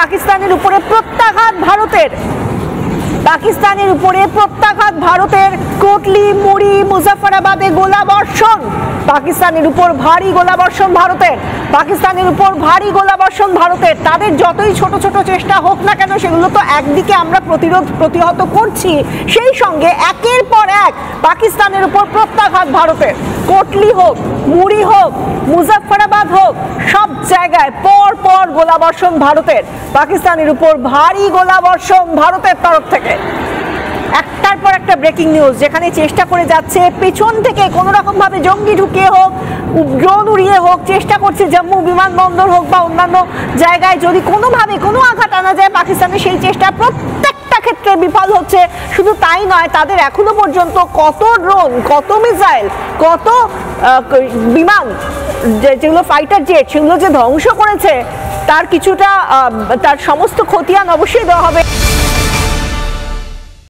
পাকিস্তানের উপরে প্রত্যাঘাত ভারতের। পাকিস্তানের উপরে প্রত্যাঘাত ভারতের। কোটলি, মুড়ি, মুজাফফরাবাদে গোলাবর্ষণ। পাকিস্তানের উপর ভারী গোলাবর্ষণ ভারতের। পাকিস্তানের উপর ভারী গোলাবর্ষণ ভারতের। তাদের যতই ছোট ছোট চেষ্টা হোক না কেন, সেগুলো তো একদিকে আমরা প্রতিহত করছি, সেই সঙ্গে একের পর এক পাকিস্তানের উপর প্রত্যাঘাত ভারতের। কোটলি হোক, মুড়ি হোক, মুজাফফরাবাদ হোক, সব জায়গায় পর পর গোলাবর্ষণ ভারতের। পাকিস্তানের উপর ভারী গোলাবর্ষণ ভারতের তরফ থেকে। একটার পর একটা ব্রেকিং নিউজ, যেখানে চেষ্টা করে যাচ্ছে পেছন থেকে কোনো রকম ভাবে জঙ্গি ঢুকিয়ে হোক, ড্রোন উড়িয়ে হোক, চেষ্টা করছে জম্মু বিমানবন্দর হোক বা অন্যান্য জায়গায় যদি কোনোভাবে কোনো আঘাত আনা যায় পাকিস্তানের, সেই চেষ্টা প্রত্যেকটা ক্ষেত্রে বিফল হচ্ছে। শুধু তাই নয়, তাদের এখনো পর্যন্ত কত ড্রোন, কত মিসাইল, কত বিমান, যেগুলো ফাইটার জেট, সেগুলো যে ধ্বংস করেছে, তার কিছুটা, তার সমস্ত খতিয়ান অবশ্যই দেওয়া হবে।